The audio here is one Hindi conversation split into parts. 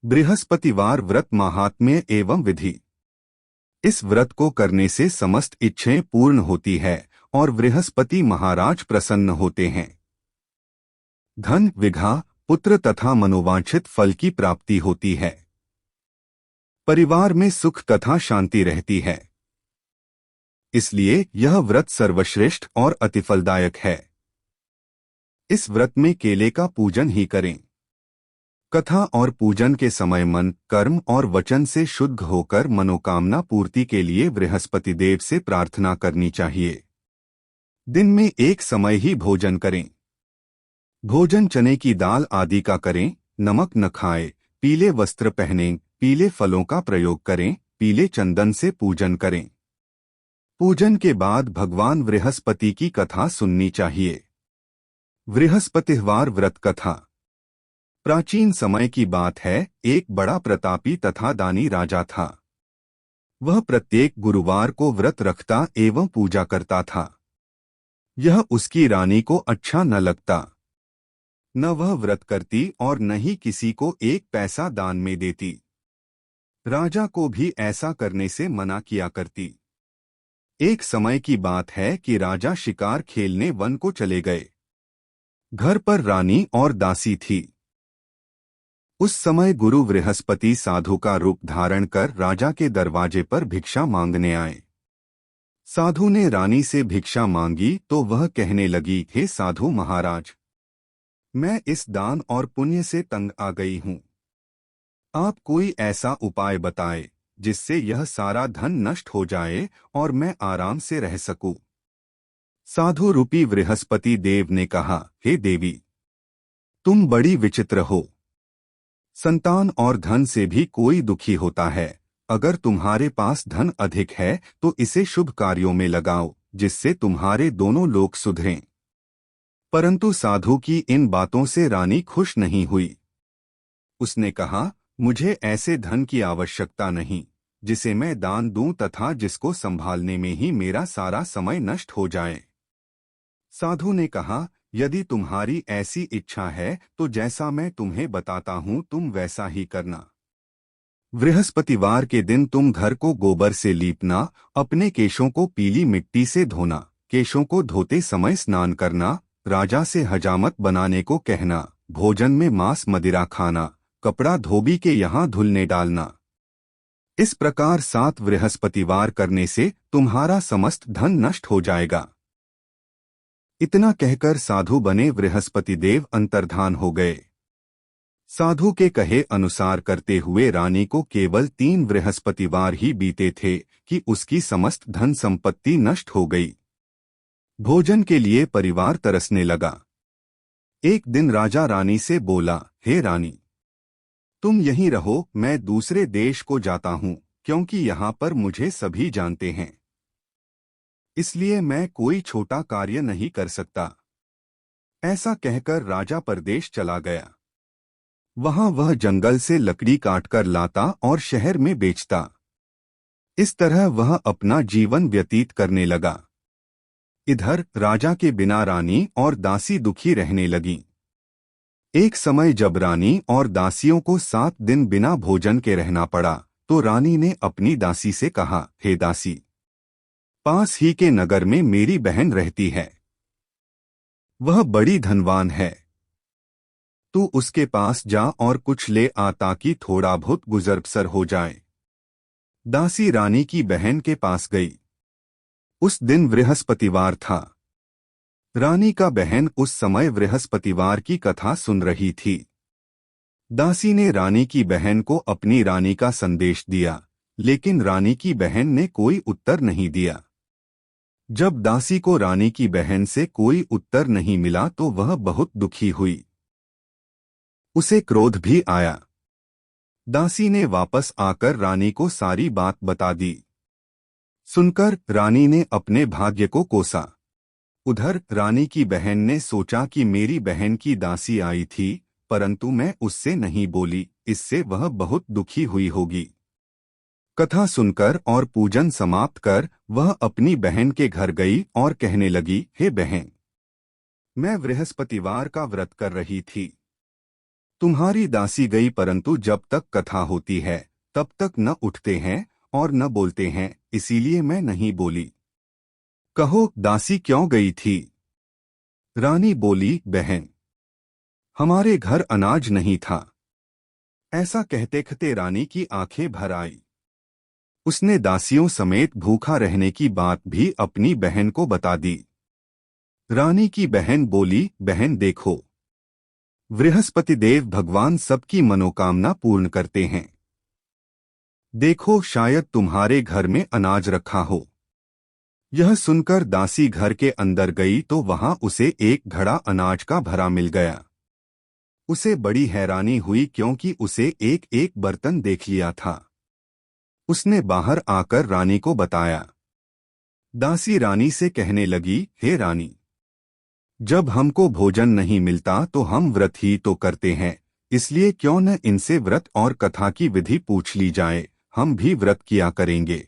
बृहस्पतिवार व्रत महात्म्य एवं विधि। इस व्रत को करने से समस्त इच्छाएं पूर्ण होती है और बृहस्पति महाराज प्रसन्न होते हैं। धन, विघा, पुत्र तथा मनोवांछित फल की प्राप्ति होती है। परिवार में सुख तथा शांति रहती है। इसलिए यह व्रत सर्वश्रेष्ठ और अतिफलदायक है। इस व्रत में केले का पूजन ही करें। कथा और पूजन के समय मन, कर्म और वचन से शुद्ध होकर मनोकामना पूर्ति के लिए बृहस्पति देव से प्रार्थना करनी चाहिए। दिन में एक समय ही भोजन करें। भोजन चने की दाल आदि का करें। नमक न खाएं। पीले वस्त्र पहनें। पीले फलों का प्रयोग करें। पीले चंदन से पूजन करें। पूजन के बाद भगवान बृहस्पति की कथा सुननी चाहिए। बृहस्पतिवार व्रत कथा। प्राचीन समय की बात है, एक बड़ा प्रतापी तथा दानी राजा था। वह प्रत्येक गुरुवार को व्रत रखता एवं पूजा करता था। यह उसकी रानी को अच्छा न लगता। न वह व्रत करती और न ही किसी को एक पैसा दान में देती। राजा को भी ऐसा करने से मना किया करती। एक समय की बात है कि राजा शिकार खेलने वन को चले गए। घर पर रानी और दासी थी। उस समय गुरु बृहस्पति साधु का रूप धारण कर राजा के दरवाजे पर भिक्षा मांगने आए। साधु ने रानी से भिक्षा मांगी तो वह कहने लगी, हे साधु महाराज, मैं इस दान और पुण्य से तंग आ गई हूँ। आप कोई ऐसा उपाय बताए जिससे यह सारा धन नष्ट हो जाए और मैं आराम से रह सकूं। साधु रूपी बृहस्पति देव ने कहा, हे देवी, तुम बड़ी विचित्र हो। संतान और धन से भी कोई दुखी होता है। अगर तुम्हारे पास धन अधिक है तो इसे शुभ कार्यों में लगाओ, जिससे तुम्हारे दोनों लोग सुधरें। परंतु साधु की इन बातों से रानी खुश नहीं हुई। उसने कहा, मुझे ऐसे धन की आवश्यकता नहीं जिसे मैं दान दूं तथा जिसको संभालने में ही मेरा सारा समय नष्ट हो जाए। साधु ने कहा, यदि तुम्हारी ऐसी इच्छा है तो जैसा मैं तुम्हें बताता हूँ तुम वैसा ही करना। बृहस्पतिवार के दिन तुम घर को गोबर से लीपना, अपने केशों को पीली मिट्टी से धोना, केशों को धोते समय स्नान करना, राजा से हजामत बनाने को कहना, भोजन में मांस मदिरा खाना, कपड़ा धोबी के यहाँ धुलने डालना। इस प्रकार 7 बृहस्पतिवार करने से तुम्हारा समस्त धन नष्ट हो जाएगा। इतना कहकर साधु बने बृहस्पति देव अंतर्धान हो गए। साधु के कहे अनुसार करते हुए रानी को केवल 3 बृहस्पतिवार ही बीते थे कि उसकी समस्त धन संपत्ति नष्ट हो गई। भोजन के लिए परिवार तरसने लगा। एक दिन राजा रानी से बोला, हे रानी, तुम यहीं रहो, मैं दूसरे देश को जाता हूँ, क्योंकि यहाँ पर मुझे सभी जानते हैं। इसलिए मैं कोई छोटा कार्य नहीं कर सकता। ऐसा कहकर राजा परदेश चला गया। वहां वह जंगल से लकड़ी काटकर लाता और शहर में बेचता। इस तरह वह अपना जीवन व्यतीत करने लगा। इधर राजा के बिना रानी और दासी दुखी रहने लगीं। एक समय जब रानी और दासियों को 7 दिन बिना भोजन के रहना पड़ा तो रानी ने अपनी दासी से कहा, हे दासी, पास ही के नगर में मेरी बहन रहती है। वह बड़ी धनवान है। तू उसके पास जा और कुछ ले आ ताकि थोड़ा बहुत गुजर बसर हो जाए। दासी रानी की बहन के पास गई। उस दिन बृहस्पतिवार था। रानी का बहन उस समय बृहस्पतिवार की कथा सुन रही थी। दासी ने रानी की बहन को अपनी रानी का संदेश दिया, लेकिन रानी की बहन ने कोई उत्तर नहीं दिया। जब दासी को रानी की बहन से कोई उत्तर नहीं मिला तो वह बहुत दुखी हुई। उसे क्रोध भी आया। दासी ने वापस आकर रानी को सारी बात बता दी। सुनकर रानी ने अपने भाग्य को कोसा। उधर रानी की बहन ने सोचा कि मेरी बहन की दासी आई थी, परंतु मैं उससे नहीं बोली, इससे वह बहुत दुखी हुई होगी। कथा सुनकर और पूजन समाप्त कर वह अपनी बहन के घर गई और कहने लगी, हे बहन, मैं बृहस्पतिवार का व्रत कर रही थी। तुम्हारी दासी गई, परंतु जब तक कथा होती है तब तक न उठते हैं और न बोलते हैं, इसीलिए मैं नहीं बोली। कहो, दासी क्यों गई थी? रानी बोली, बहन, हमारे घर अनाज नहीं था। ऐसा कहते कहते रानी की आंखें भर आई। उसने दासियों समेत भूखा रहने की बात भी अपनी बहन को बता दी। रानी की बहन बोली, बहन देखो, बृहस्पति देव भगवान सबकी मनोकामना पूर्ण करते हैं। देखो, शायद तुम्हारे घर में अनाज रखा हो। यह सुनकर दासी घर के अंदर गई तो वहां उसे एक घड़ा अनाज का भरा मिल गया। उसे बड़ी हैरानी हुई, क्योंकि उसे एक एक बर्तन देख लिया था। उसने बाहर आकर रानी को बताया। दासी रानी से कहने लगी, हे रानी, जब हमको भोजन नहीं मिलता तो हम व्रत ही तो करते हैं, इसलिए क्यों न इनसे व्रत और कथा की विधि पूछ ली जाए, हम भी व्रत किया करेंगे।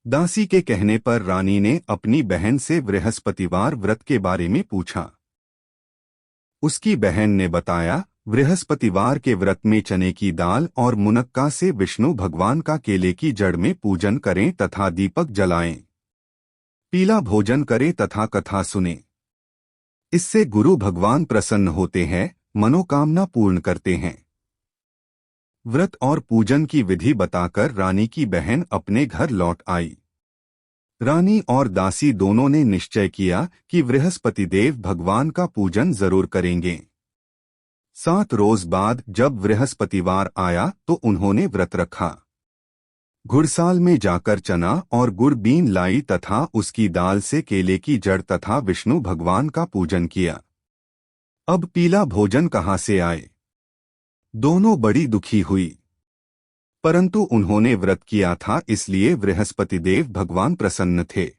दासी के कहने पर रानी ने अपनी बहन से बृहस्पतिवार व्रत के बारे में पूछा। उसकी बहन ने बताया, बृहस्पतिवार के व्रत में चने की दाल और मुनक्का से विष्णु भगवान का केले की जड़ में पूजन करें तथा दीपक जलाएं, पीला भोजन करें तथा कथा सुनें। इससे गुरु भगवान प्रसन्न होते हैं, मनोकामना पूर्ण करते हैं। व्रत और पूजन की विधि बताकर रानी की बहन अपने घर लौट आई। रानी और दासी दोनों ने निश्चय किया कि बृहस्पति देव भगवान का पूजन जरूर करेंगे। 7 रोज बाद जब बृहस्पतिवार आया तो उन्होंने व्रत रखा। घुड़साल में जाकर चना और गुड़ बीन लाई तथा उसकी दाल से केले की जड़ तथा विष्णु भगवान का पूजन किया। अब पीला भोजन कहाँ से आए? दोनों बड़ी दुखी हुई, परंतु उन्होंने व्रत किया था, इसलिए बृहस्पति देव भगवान प्रसन्न थे।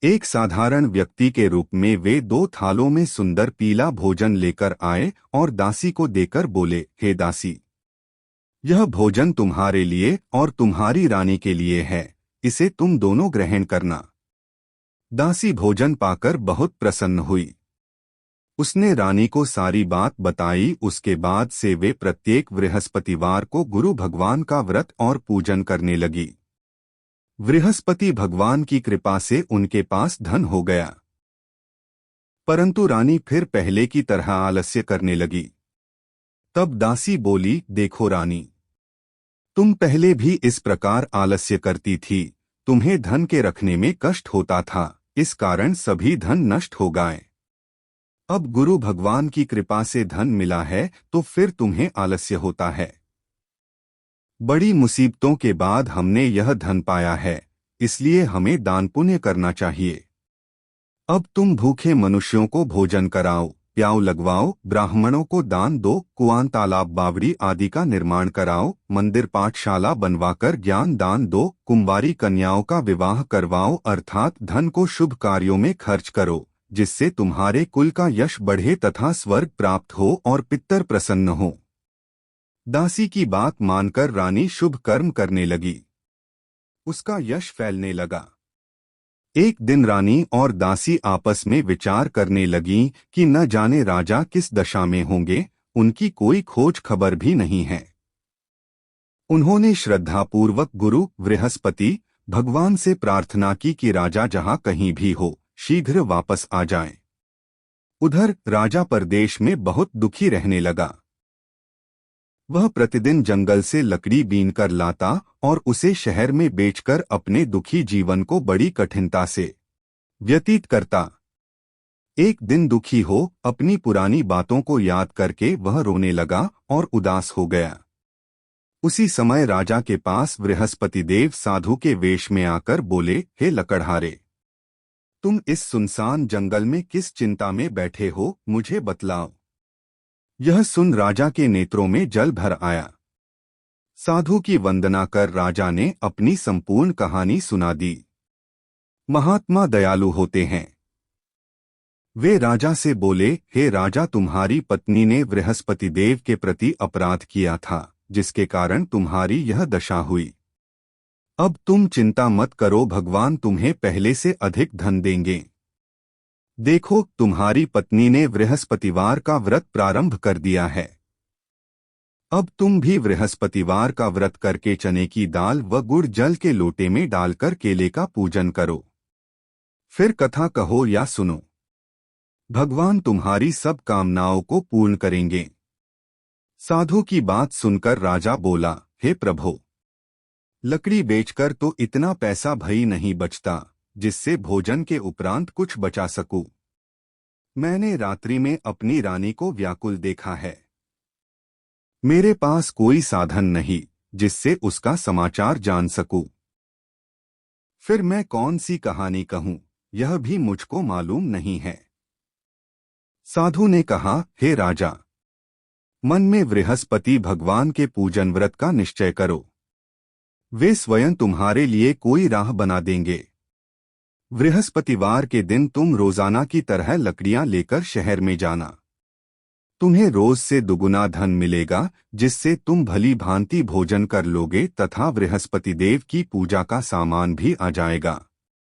एक साधारण व्यक्ति के रूप में वे 2 थालों में सुंदर पीला भोजन लेकर आए और दासी को देकर बोले, हे दासी, यह भोजन तुम्हारे लिए और तुम्हारी रानी के लिए है, इसे तुम दोनों ग्रहण करना। दासी भोजन पाकर बहुत प्रसन्न हुई। उसने रानी को सारी बात बताई। उसके बाद से वे प्रत्येक बृहस्पतिवार को गुरु भगवान का व्रत और पूजन करने लगी। बृहस्पति भगवान की कृपा से उनके पास धन हो गया, परंतु रानी फिर पहले की तरह आलस्य करने लगी। तब दासी बोली, देखो रानी, तुम पहले भी इस प्रकार आलस्य करती थी, तुम्हें धन के रखने में कष्ट होता था, इस कारण सभी धन नष्ट हो गए। अब गुरु भगवान की कृपा से धन मिला है तो फिर तुम्हें आलस्य होता है। बड़ी मुसीबतों के बाद हमने यह धन पाया है, इसलिए हमें दान पुण्य करना चाहिए। अब तुम भूखे मनुष्यों को भोजन कराओ, प्याऊ लगवाओ, ब्राह्मणों को दान दो, कुआं तालाब बावड़ी आदि का निर्माण कराओ, मंदिर पाठशाला बनवाकर ज्ञान दान दो, कुंवारी कन्याओं का विवाह करवाओ, अर्थात धन को शुभ कार्यों में खर्च करो, जिससे तुम्हारे कुल का यश बढ़े तथा स्वर्ग प्राप्त हो और पितर प्रसन्न हो। दासी की बात मानकर रानी शुभ कर्म करने लगी। उसका यश फैलने लगा। एक दिन रानी और दासी आपस में विचार करने लगीं कि न जाने राजा किस दशा में होंगे, उनकी कोई खोज खबर भी नहीं है। उन्होंने श्रद्धापूर्वक गुरु बृहस्पति भगवान से प्रार्थना की कि राजा जहां कहीं भी हो, शीघ्र वापस आ जाएं। उधर राजा परदेश में बहुत दुखी रहने लगा। वह प्रतिदिन जंगल से लकड़ी बीनकर लाता और उसे शहर में बेचकर अपने दुखी जीवन को बड़ी कठिनता से व्यतीत करता। एक दिन दुखी हो अपनी पुरानी बातों को याद करके वह रोने लगा और उदास हो गया। उसी समय राजा के पास बृहस्पति देव साधु के वेश में आकर बोले, हे लकड़हारे, तुम इस सुनसान जंगल में किस चिंता में बैठे हो, मुझे बतलाओ। यह सुन राजा के नेत्रों में जल भर आया। साधु की वंदना कर राजा ने अपनी संपूर्ण कहानी सुना दी। महात्मा दयालु होते हैं। वे राजा से बोले, हे राजा, तुम्हारी पत्नी ने बृहस्पति देव के प्रति अपराध किया था, जिसके कारण तुम्हारी यह दशा हुई। अब तुम चिंता मत करो, भगवान तुम्हें पहले से अधिक धन देंगे। देखो, तुम्हारी पत्नी ने बृहस्पतिवार का व्रत प्रारंभ कर दिया है। अब तुम भी बृहस्पतिवार का व्रत करके चने की दाल व गुड़ जल के लोटे में डालकर केले का पूजन करो। फिर कथा कहो या सुनो। भगवान तुम्हारी सब कामनाओं को पूर्ण करेंगे। साधु की बात सुनकर राजा बोला, हे प्रभु, लकड़ी बेचकर तो इतना पैसा भई नहीं बचता जिससे भोजन के उपरांत कुछ बचा सकूं। मैंने रात्रि में अपनी रानी को व्याकुल देखा है। मेरे पास कोई साधन नहीं जिससे उसका समाचार जान सकूं। फिर मैं कौन सी कहानी कहूं, यह भी मुझको मालूम नहीं है। साधु ने कहा, हे राजा, मन में बृहस्पति भगवान के पूजन व्रत का निश्चय करो। वे स्वयं तुम्हारे लिए कोई राह बना देंगे। बृहस्पतिवार के दिन तुम रोजाना की तरह लकड़ियां लेकर शहर में जाना। तुम्हें रोज से दुगुना धन मिलेगा जिससे तुम भली भांति भोजन कर लोगे तथा बृहस्पति देव की पूजा का सामान भी आ जाएगा।